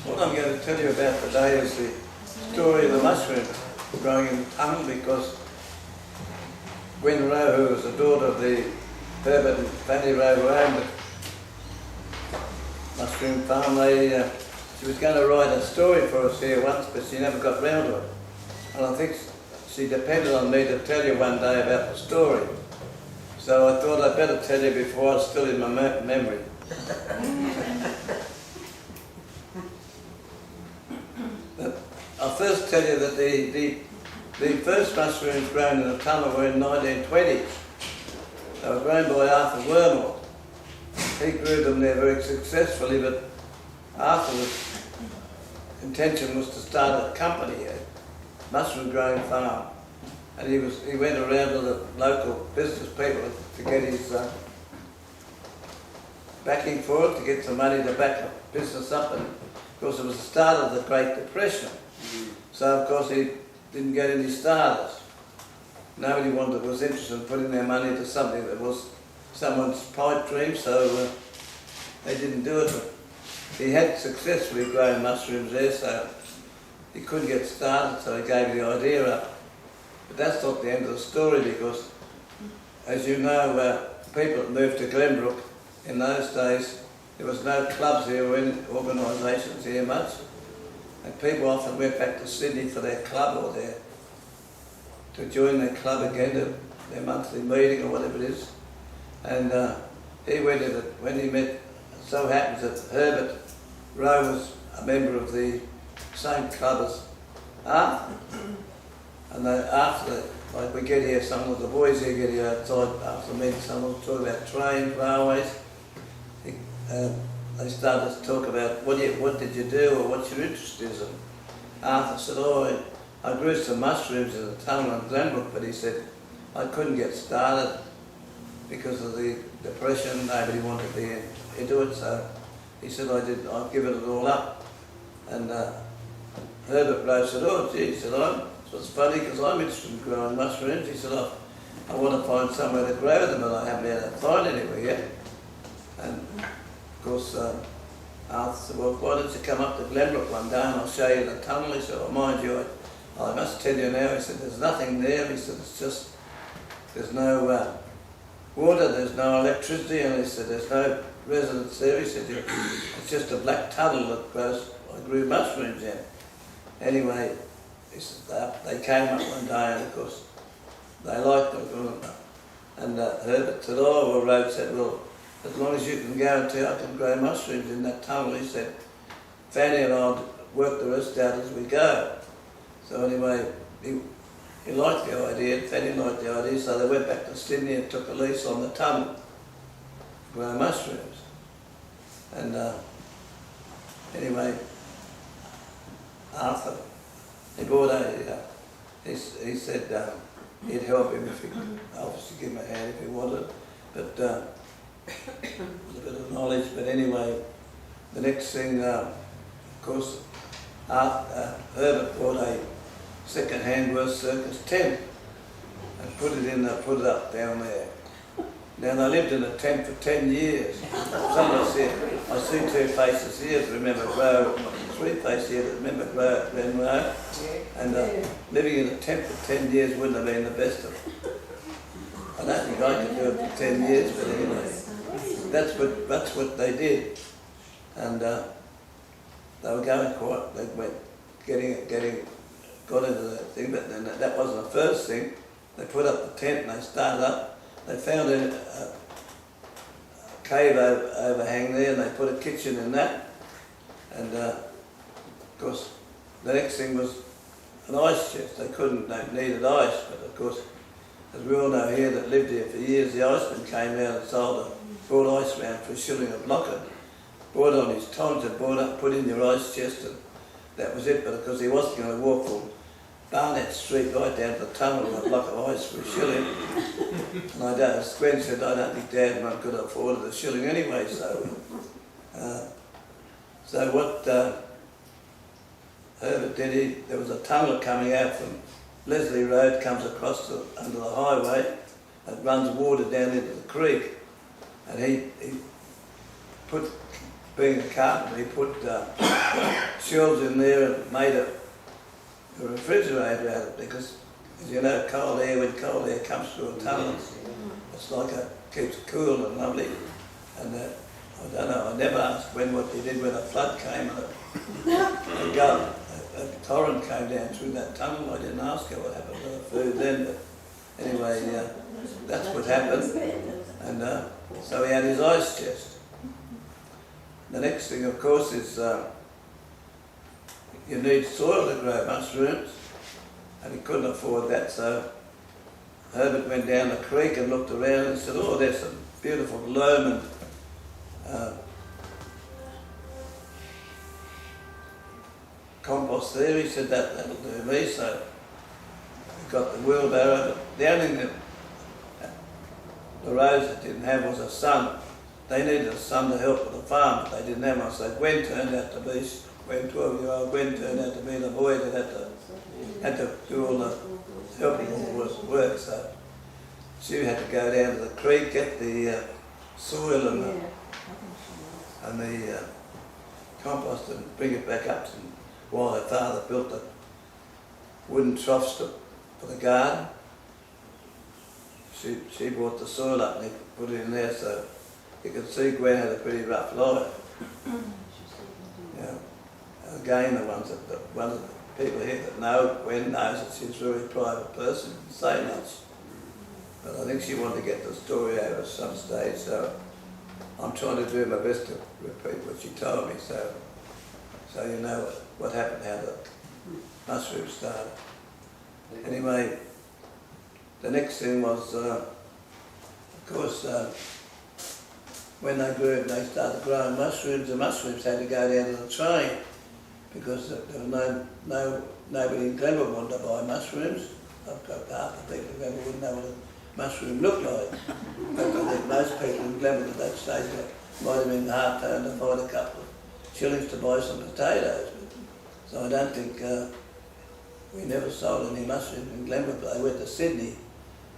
What I'm going to tell you about today is the story of the mushroom growing in the tunnel, because when Rowe, who was the daughter of the Herbert and Fanny Rowe, who owned the mushroom farm, she was going to write a story for us here once, but she never got round to it. And I think she depended on me to tell you one day about the story. So I thought I'd better tell you before it's still in my memory. I'll first tell you that the first mushrooms grown in the tunnel were in the 1920s. They were grown by Arthur Wormald. He grew them there very successfully, but Arthur's intention was to start a company, a mushroom growing farm. And he went around to the local business people to get his backing for it, to get some money to back the business up. And of course it was the start of the Great Depression. So of course he didn't get any starters. Nobody was interested in putting their money into something that was someone's pipe dream, so they didn't do it. But he had successfully grown mushrooms there, so he couldn't get started, so he gave the idea up. But that's not the end of the story, because, as you know, people that moved to Glenbrook in those days, there was no clubs here or any organisations here much, and people often went back to Sydney for their club or to join their club again, their monthly meeting or whatever it is. And he went in it when he met. It so happens that Herbert Rowe was a member of the same club as Arthur. And after, like we get here, some of the boys here get here outside after meeting someone, talk about trains, railways. They started to talk about what did you do or what your interest is. And Arthur said, oh, I grew some mushrooms in the tunnel in Glenbrook, but he said, I couldn't get started because of the depression, nobody wanted to be into it, so he said, I've given it all up. And Herbert Rowe said, oh gee, he said, it's funny because I'm interested in growing mushrooms. He said, I want to find somewhere to grow them, and I haven't been able to find anywhere yet. And of course, Arthur said, well, why don't you come up to Glenbrook one day and I'll show you the tunnel. He said, oh, mind you, I must tell you now, he said, there's nothing there. He said, it's just, there's no water, there's no electricity, and he said, there's no residents there. He said, it's just a black tunnel that I grew mushrooms in. Anyway, he said, they came up one day, and of course, they liked them. And Herbert said, oh, well, Rowe said, well, as long as you can guarantee I can grow mushrooms in that tunnel, he said, Fanny and I'll work the rest out as we go. So anyway, he liked the idea, and Fanny liked the idea, so they went back to Sydney and took a lease on the tunnel to grow mushrooms. And anyway, Arthur, he bought he said he'd help him if he could, obviously give him a hand if he wanted, but a bit of knowledge. But anyway, the next thing, of course, Herbert bought a second-hand Worth Circus tent and put it up down there. Now they lived in a tent for 10 years. Somebody said, I see two faces here that remember Rowe, three faces here that remember Glen Rowe, and living in a tent for 10 years wouldn't have been the best of it. I don't think I could do it for 10 years, but anyway, that's what they did. And they were going quite, they went got into that thing, but then that wasn't the first thing. They put up the tent and they started up. They found a cave overhang there, and they put a kitchen in that. And of course, the next thing was an ice chest. They needed ice, but of course, as we all know here that lived here for years, the iceman came out and brought ice round for $1 a block, and brought on his tongs and put in your ice chest, and that was it. But of course, he wasn't going to walk from Barnett Street right down to the tunnel with a block of ice for $1. And as Gwen said, I don't think Dad might could afford it $1 anyway, so what Herbert did, there was a tunnel coming out from Leslie Road, comes across under the highway, and runs water down into the creek. And he put being a carpenter, he put shelves in there and made a refrigerator out of it because, as you know, cold air, when cold air comes through a tunnel, it's like it keeps it cool and lovely. And I don't know, I never asked what they did when a flood came and a torrent came down through that tunnel. I didn't ask her what happened to the food then, but anyway, that's what happened. And so he had his ice chest. The next thing, of course, is you need soil to grow mushrooms, and he couldn't afford that, so Herbert went down the creek and looked around and said, oh, there's some beautiful loam and compost there. He said, that'll do me, so he got the wheelbarrow. The only thing that the Rowes that didn't have was a son. They needed a son to help with the farm, but they didn't have one, so Gwen turned out to be, 12-year-old Gwen turned out to be the boy that had to do all the helping all the work, so she had to go down to the creek, get the soil and the compost and bring it back up, and while her father built the wooden troughs for the garden, she brought the soil up and he put it in there, so you could see Gwen had a pretty rough life. Again, one of the people here that know Gwen knows that she's a very private person, didn't say much. But I think she wanted to get the story out at some stage, so I'm trying to do my best to repeat what she told me, so you know what happened, how the mushrooms started. Anyway, the next thing was, of course, when they started growing mushrooms, the mushrooms had to go down to the train because there was nobody in Glenbrook wanted to buy mushrooms. I've got half the people in Glenbrook wouldn't know what a mushroom looked like. But I think most people in Glenbrook at that stage might have been half turned to find a couple of shillings to buy some potatoes. So I don't think we never sold any mushrooms in Glenbrook, but they went to Sydney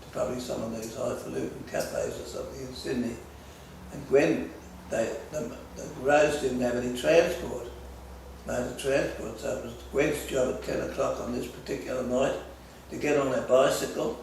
to probably some of these highfalutin cafes or something in Sydney. And Gwen, the Rowes didn't have any transport, motor transport, so it was Gwen's job at 10 o'clock on this particular night to get on her bicycle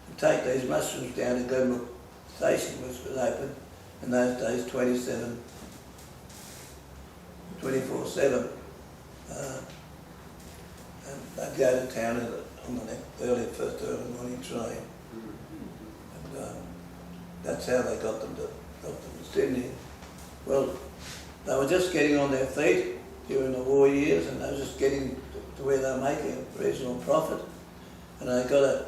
and take these mushrooms down to Glenbrook station, which was open in those days 24/7. And they'd go to town on the first early morning train. And that's how they got them to Sydney. Well, they were just getting on their feet during the war years, and they were just getting to where they were making a reasonable profit. And they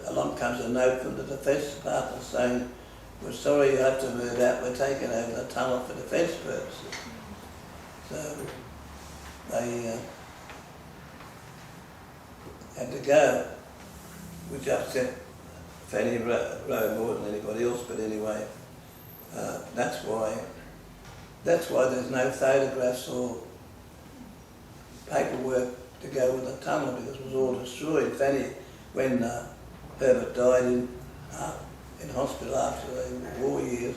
along comes a note from the Defence Department saying, we're sorry you have to move out, we're taking over the tunnel for defence purposes. So they had to go, which upset Fanny Rowe more than anybody else, but anyway, that's why there's no photographs or paperwork to go with the tunnel, because it was all destroyed. Fanny, when Herbert died in hospital after the war years,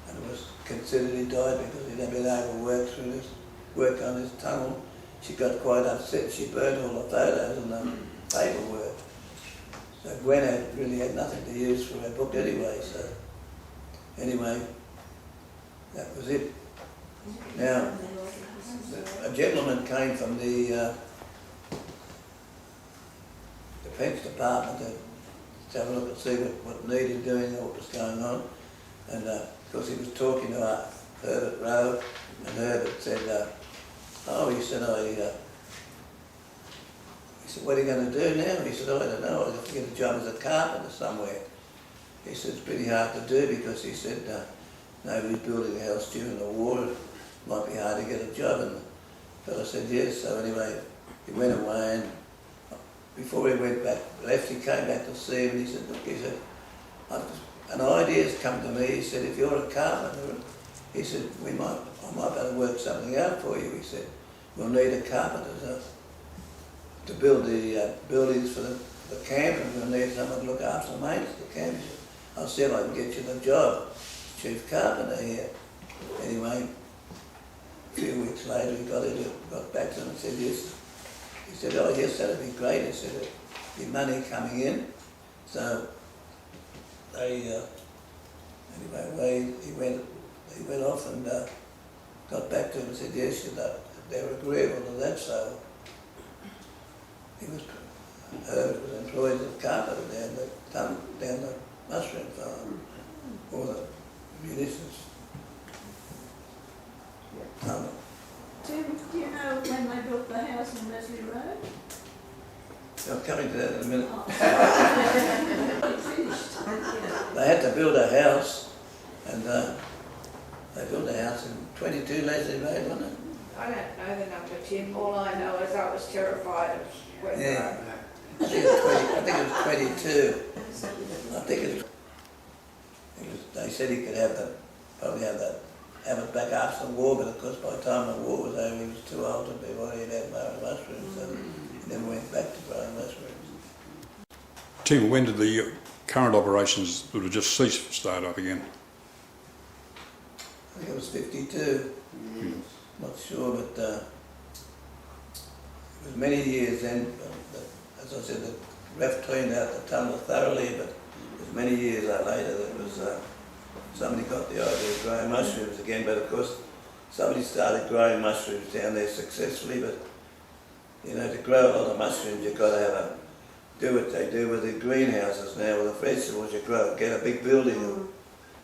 and it was considered he died because he'd been overworked through his work on his tunnel, she got quite upset. She burned all the photos and the paperwork. So Gwen really had nothing to use for her book anyway, so anyway, that was it. Now, a gentleman came from the Defence Department to have a look and see what needed doing or what was going on, and of course he was talking to Herbert Rowe, and Herbert said, he said, what are you going to do now? He said, I don't know, I'll have to get a job as a carpenter somewhere. He said, it's pretty hard to do because he said, nobody's building a house during the war, it might be hard to get a job. And the fellow said yes, so anyway, he went away, and before he left, he came back to see him, and he said, look, he said, an idea's come to me. He said, if you're a carpenter, he said, I might be able to work something out for you. He said, we'll need a carpenter to build the buildings for the camp, and we'll need someone to look after the maintenance of the camp. He said, I'll see if I can get you the job, chief carpenter here. Anyway, few weeks later he got back to them and said yes. He said, oh yes, that'd be great. He said, there'd be money coming in. So they, anyway, he went off and got back to him and said yes, they were agreeable to that. So he was employed as a carpenter down the mushroom farm, or the munitions tunnel. Tim, do you know when they built the house in Leslie Road? I'm coming to that in a minute. Oh, sorry. Finished. They had to build a house, and they built a house in 22 Leslie Road, wasn't it? I don't know the number, Tim. All I know is I was terrified of where Yeah. I think it was 22. I think it was, they said he could have it back after the war, but of course by the time the war was over he was too old to be what he'd had growing mushrooms, so he never went back to growing mushrooms. Tim, when did the current operations that have just ceased start up again? I think it was 52, not sure, but it was many years then. As I said, the ref cleaned out the tunnel thoroughly, but it was many years later that was somebody got the idea of growing mushrooms again. But of course, somebody started growing mushrooms down there successfully. But you know, to grow a lot of mushrooms, you've got to do what they do with the greenhouses now. With the vegetables, you get a big building and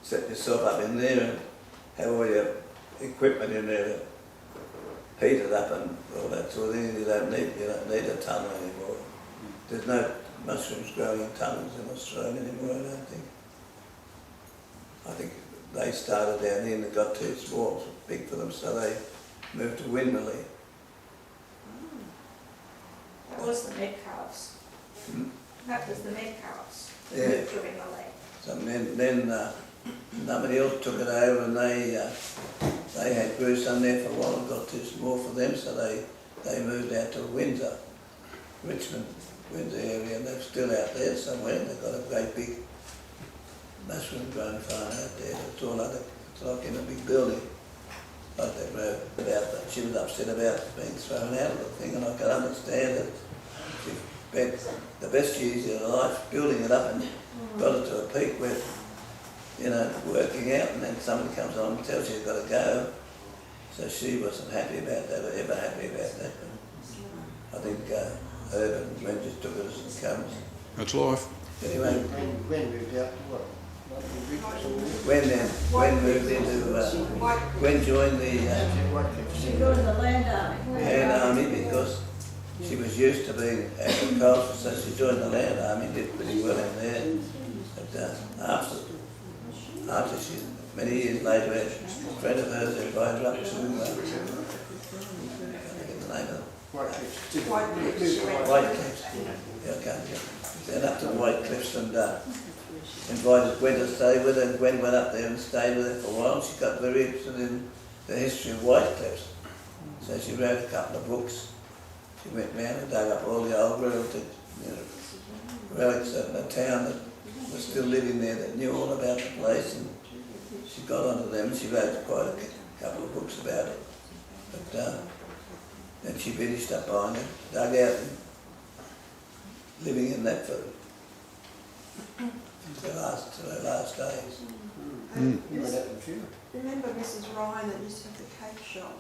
set yourself up in there and have all your equipment in there to heat it up and all that sort of thing. You don't need a tunnel anymore. There's no mushrooms growing in tunnels in Australia anymore, I don't think. I think they started down here and they got too small, too big for them, so they moved to Windley. That was the Metcalfs. That was the Metcalfs. Yeah. Moved to Windley. So then somebody else took it over and they had grew some there for a while and got too small for them, so they moved out to Windsor, Richmond, Windsor area, and they're still out there somewhere. They've got a great big mushroom growing farm out there. It's all it's like in a big building. Like they wrote about that. She was upset about being thrown out of the thing, and I can understand that. She spent the best years of her life building it up and got it to a peak where, you know, working out, and then somebody comes along and tells you you've got to go. So she wasn't happy about that, or ever happy about that. But I think Herb and Gwen just took it as it comes. That's life. Anyway, Gwen moved out to what? Gwen moved into, Gwen joined the She joined the land army. because she was used to being agricultural, so she joined the land army, did pretty well in there. But after she, many years later, a friend of hers invited her up to, I forget the name of it. White Cliffs. Yeah, I can't get it. Then up to White Cliffs and invited Gwen to stay with her, and Gwen went up there and stayed with her for a while. She got very interested in the history of White Cliffs. So she wrote a couple of books. She went round and dug up all the old relics of the town that was still living there, that knew all about the place, and she got onto them and she wrote quite a couple of books about it. But then she finished up buying it, dug out and living in that for her last days. You went out to the funeral. Remember Mrs. Ryan that used to have the cake shop?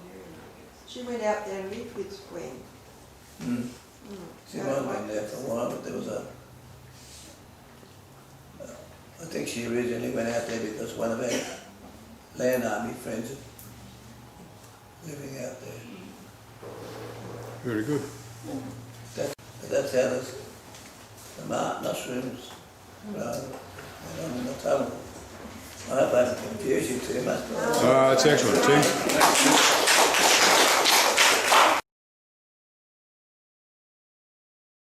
She went out there and lived with Gwen. She might have been there for a while, but there was I think she originally went out there because one of our land army friends was living out there. Very good. That's how the mushrooms grow in the tunnel. I hope I haven't confused you too much. That's excellent, Tim.